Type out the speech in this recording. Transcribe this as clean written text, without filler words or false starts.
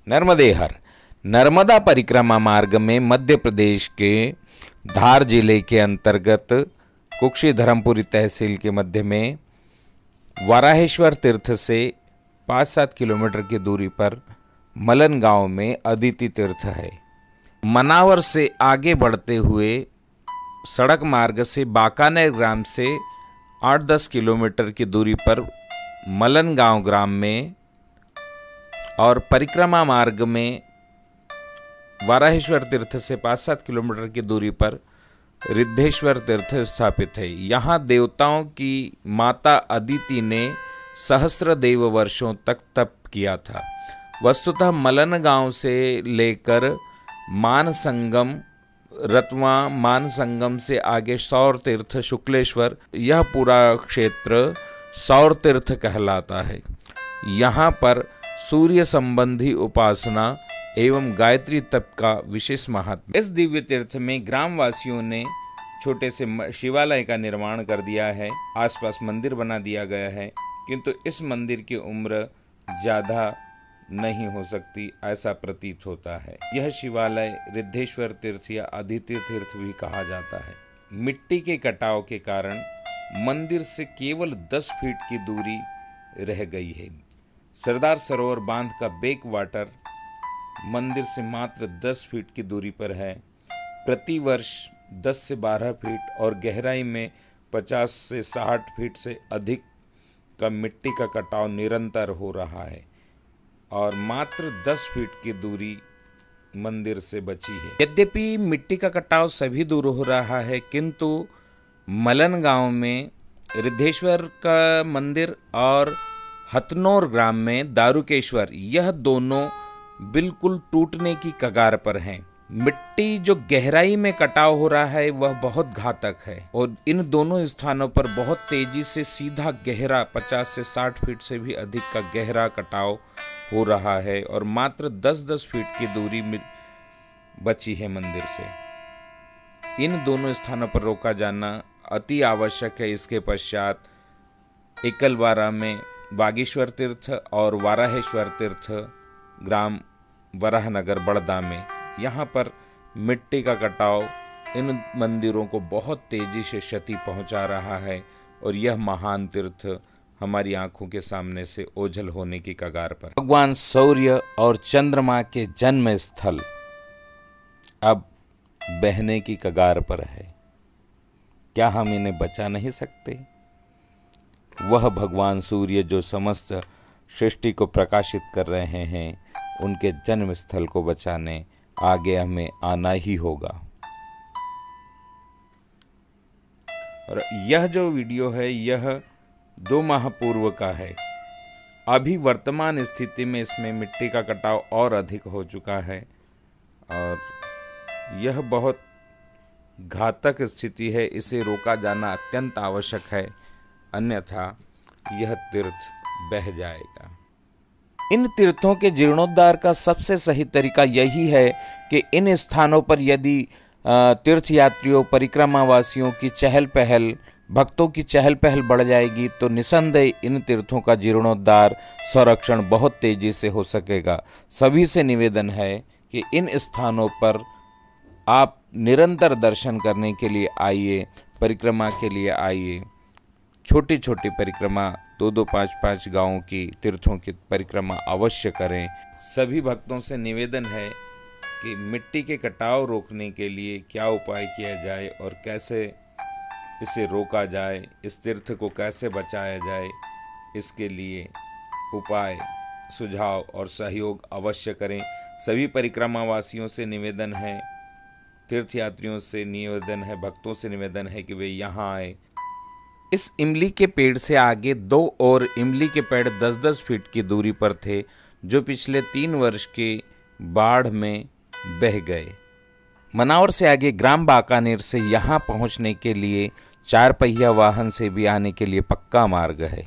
नर्मदेहर नर्मदा परिक्रमा मार्ग में मध्य प्रदेश के धार जिले के अंतर्गत कुक्षी धर्मपुरी तहसील के मध्य में वाराहेश्वर तीर्थ से 5-7 किलोमीटर की दूरी पर मलन गांव में अदिति तीर्थ है। मनावर से आगे बढ़ते हुए सड़क मार्ग से बाकानेर ग्राम से 8-10 किलोमीटर की दूरी पर मलन गांव ग्राम में और परिक्रमा मार्ग में वाराहेश्वर तीर्थ से 5-7 किलोमीटर की दूरी पर रिद्धेश्वर तीर्थ स्थापित है। यहाँ देवताओं की माता अदिति ने सहस्र देव वर्षों तक तप किया था। वस्तुतः मलन गांव से लेकर मान संगम रतवा, मान संगम से आगे सौर तीर्थ, शुक्लेश्वर, यह पूरा क्षेत्र सौर तीर्थ कहलाता है। यहाँ पर सूर्य संबंधी उपासना एवं गायत्री तप का विशेष महत्व। इस दिव्य तीर्थ में ग्रामवासियों ने छोटे से शिवालय का निर्माण कर दिया है। आसपास मंदिर बना दिया गया है, किंतु इस मंदिर की उम्र ज़्यादा नहीं हो सकती, ऐसा प्रतीत होता है। यह शिवालय रिद्धेश्वर तीर्थ या अदिति तीर्थ भी कहा जाता है। मिट्टी के कटाव के कारण मंदिर से केवल 10 फीट की दूरी रह गई है। सरदार सरोवर बांध का बैक वाटर मंदिर से मात्र 10 फीट की दूरी पर है। प्रतिवर्ष 10 से 12 फीट और गहराई में 50 से 60 फीट से अधिक का मिट्टी का कटाव निरंतर हो रहा है और मात्र 10 फीट की दूरी मंदिर से बची है। यद्यपि मिट्टी का कटाव सभी दूर हो रहा है, किंतु मलन गांव में रिद्धेश्वर का मंदिर और हथनौर ग्राम में दारुकेश्वर, यह दोनों बिल्कुल टूटने की कगार पर हैं। मिट्टी जो गहराई में कटाव हो रहा है वह बहुत घातक है और इन दोनों स्थानों पर बहुत तेजी से सीधा गहरा 50 से 60 फीट से भी अधिक का गहरा कटाव हो रहा है और मात्र 10-10 फीट की दूरी में बची है मंदिर से। इन दोनों स्थानों पर रोका जाना अति आवश्यक है। इसके पश्चात एकलवारा में बागेश्वर तीर्थ और वाराहेश्वर तीर्थ ग्राम वराहनगर बड़दा में, यहाँ पर मिट्टी का कटाव इन मंदिरों को बहुत तेजी से क्षति पहुँचा रहा है और यह महान तीर्थ हमारी आंखों के सामने से ओझल होने की कगार पर। भगवान सूर्य और चंद्रमा के जन्म स्थल अब बहने की कगार पर है। क्या हम इन्हें बचा नहीं सकते? वह भगवान सूर्य जो समस्त सृष्टि को प्रकाशित कर रहे हैं, उनके जन्म स्थल को बचाने आगे हमें आना ही होगा। और यह जो वीडियो है यह 2 माह पूर्व का है। अभी वर्तमान स्थिति में इसमें मिट्टी का कटाव और अधिक हो चुका है और यह बहुत घातक स्थिति है। इसे रोका जाना अत्यंत आवश्यक है, अन्यथा यह तीर्थ बह जाएगा। इन तीर्थों के जीर्णोद्धार का सबसे सही तरीका यही है कि इन स्थानों पर यदि तीर्थयात्रियों, परिक्रमावासियों की चहल पहल, भक्तों की चहल पहल बढ़ जाएगी तो निसंदेह इन तीर्थों का जीर्णोद्धार, संरक्षण बहुत तेजी से हो सकेगा। सभी से निवेदन है कि इन स्थानों पर आप निरंतर दर्शन करने के लिए आइए, परिक्रमा के लिए आइए। छोटी छोटी परिक्रमा 2-2, 5-5 गांवों की तीर्थों की परिक्रमा अवश्य करें। सभी भक्तों से निवेदन है कि मिट्टी के कटाव रोकने के लिए क्या उपाय किया जाए और कैसे इसे रोका जाए, इस तीर्थ को कैसे बचाया जाए, इसके लिए उपाय, सुझाव और सहयोग अवश्य करें। सभी परिक्रमावासियों से निवेदन है, तीर्थयात्रियों से निवेदन है, भक्तों से निवेदन है कि वे यहाँ आए। इस इमली के पेड़ से आगे 2 और इमली के पेड़ 10-10 फीट की दूरी पर थे, जो पिछले 3 वर्ष के बाढ़ में बह गए। मनावर से आगे ग्राम बाकानेर से यहाँ पहुँचने के लिए 4 पहिया वाहन से भी आने के लिए पक्का मार्ग है।